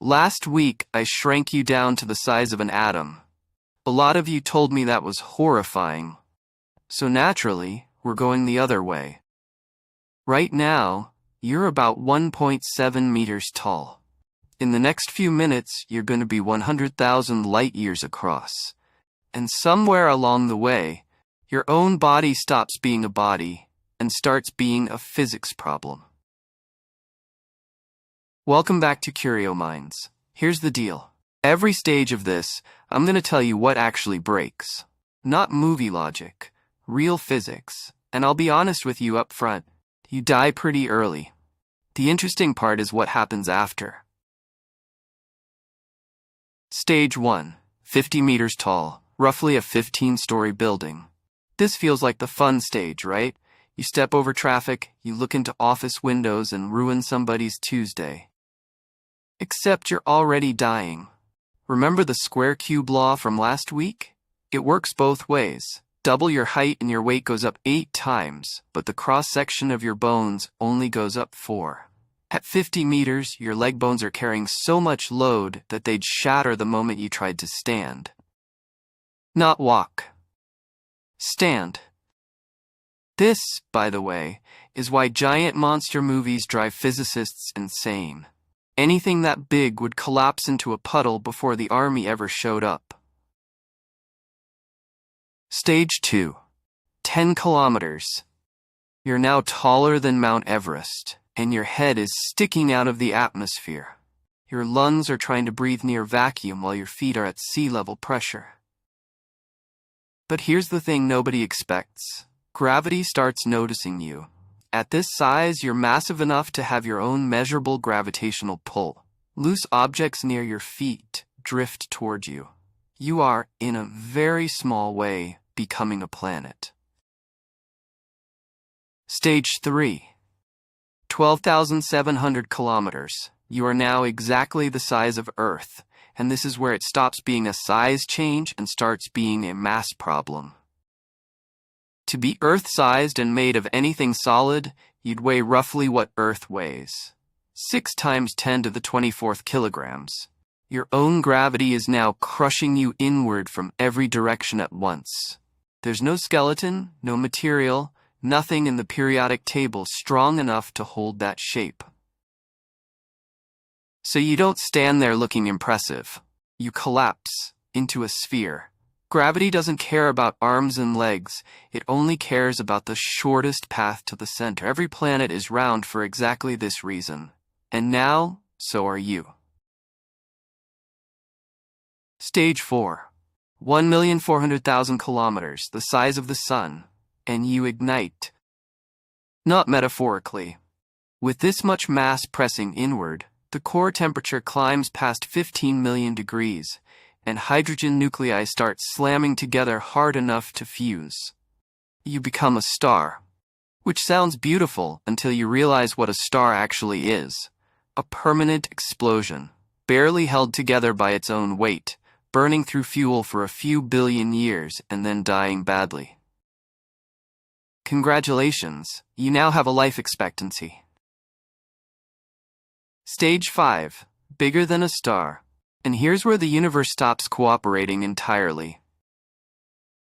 Last week, I shrank you down to the size of an atom. A lot of you told me that was horrifying. So naturally, we're going the other way. Right now, you're about 1.7 meters tall. In the next few minutes, you're going to be 100,000 light years across. And somewhere along the way, your own body stops being a body and starts being a physics problem. Welcome back to Curio Minds. Here's the deal. Every stage of this, I'm going to tell you what actually breaks. Not movie logic, real physics. And I'll be honest with you up front, you die pretty early. The interesting part is what happens after. Stage 1, 50 meters tall, roughly a 15-story building. This feels like the fun stage, right? You step over traffic, you look into office windows and ruin somebody's Tuesday. Except you're already dying. Remember the square cube law from last week? It works both ways. Double your height and your weight goes up 8 times, but the cross-section of your bones only goes up 4. At 50 meters, your leg bones are carrying so much load that they'd shatter the moment you tried to stand. Not walk. Stand. This, by the way, is why giant monster movies drive physicists insane. Anything that big would collapse into a puddle before the army ever showed up. Stage 2, 10 kilometers. You're now taller than Mount Everest, and your head is sticking out of the atmosphere. Your lungs are trying to breathe near vacuum while your feet are at sea level pressure. But here's the thing nobody expects. Gravity starts noticing you. At this size, you're massive enough to have your own measurable gravitational pull. Loose objects near your feet drift toward you. You are, in a very small way, becoming a planet. Stage 3, 12,700 kilometers. You are now exactly the size of Earth, and this is where it stops being a size change and starts being a mass problem. To be Earth-sized and made of anything solid, you'd weigh roughly what Earth weighs. 6 times 10 to the 24th kilograms. Your own gravity is now crushing you inward from every direction at once. There's no skeleton, no material, nothing in the periodic table strong enough to hold that shape. So you don't stand there looking impressive. You collapse into a sphere. Gravity doesn't care about arms and legs. It only cares about the shortest path to the center. Every planet is round for exactly this reason. And now, so are you. Stage 4, 1,400,000 kilometers, the size of the sun, and you ignite. Not metaphorically. With this much mass pressing inward, the core temperature climbs past 15 million degrees, and hydrogen nuclei start slamming together hard enough to fuse. You become a star, which sounds beautiful until you realize what a star actually is. A permanent explosion, barely held together by its own weight, burning through fuel for a few billion years and then dying badly. Congratulations, you now have a life expectancy. Stage 5, bigger than a star. And here's where the universe stops cooperating entirely.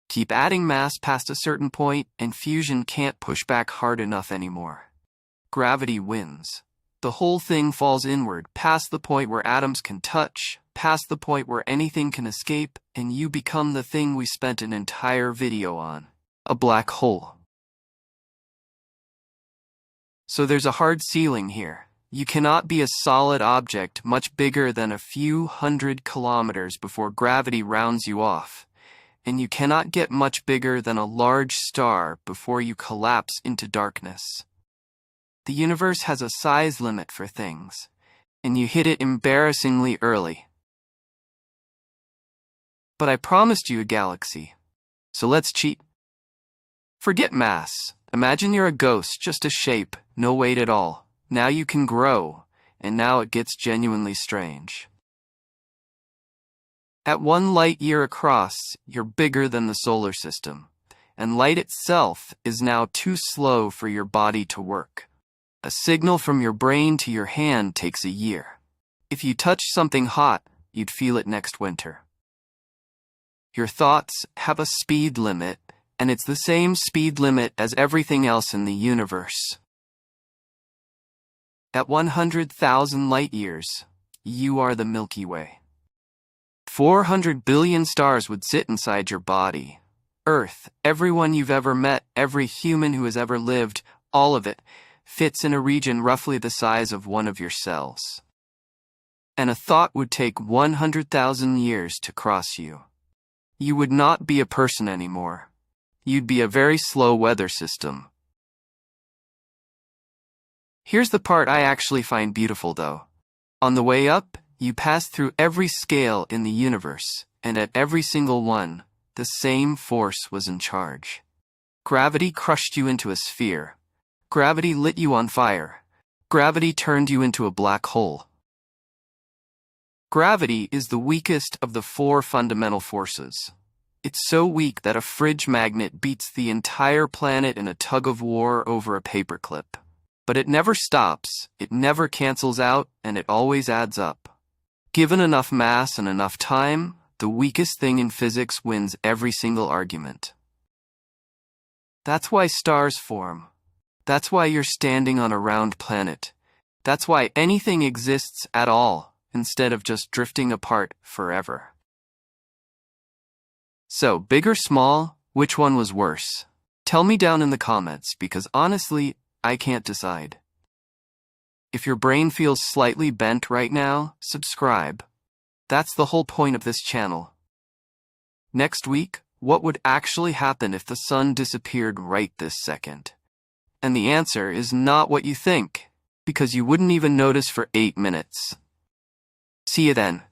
Keep adding mass past a certain point, and fusion can't push back hard enough anymore. Gravity wins. The whole thing falls inward, past the point where atoms can touch, past the point where anything can escape, and you become the thing we spent an entire video on. A black hole. So there's a hard ceiling here. You cannot be a solid object much bigger than a few hundred kilometers before gravity rounds you off, and you cannot get much bigger than a large star before you collapse into darkness. The universe has a size limit for things, and you hit it embarrassingly early. But I promised you a galaxy, so let's cheat. Forget mass. Imagine you're a ghost, just a shape, no weight at all. Now you can grow, and now it gets genuinely strange. At 1 light year across, you're bigger than the solar system, and light itself is now too slow for your body to work. A signal from your brain to your hand takes a year. If you touch something hot, you'd feel it next winter. Your thoughts have a speed limit, and it's the same speed limit as everything else in the universe. At 100,000 light years, you are the Milky Way. 400 billion stars would sit inside your body. Earth, everyone you've ever met, every human who has ever lived, all of it, fits in a region roughly the size of one of your cells. And a thought would take 100,000 years to cross you. You would not be a person anymore. You'd be a very slow weather system. Here's the part I actually find beautiful, though. On the way up, you pass through every scale in the universe, and at every single one, the same force was in charge. Gravity crushed you into a sphere. Gravity lit you on fire. Gravity turned you into a black hole. Gravity is the weakest of the 4 fundamental forces. It's so weak that a fridge magnet beats the entire planet in a tug-of-war over a paperclip. But it never stops, it never cancels out, and it always adds up. Given enough mass and enough time, the weakest thing in physics wins every single argument. That's why stars form. That's why you're standing on a round planet. That's why anything exists at all, instead of just drifting apart forever. So, big or small, which one was worse? Tell me down in the comments, because honestly, I can't decide. If your brain feels slightly bent right now, subscribe. That's the whole point of this channel. Next week, what would actually happen if the sun disappeared right this second? And the answer is not what you think, because you wouldn't even notice for 8 minutes. See you then.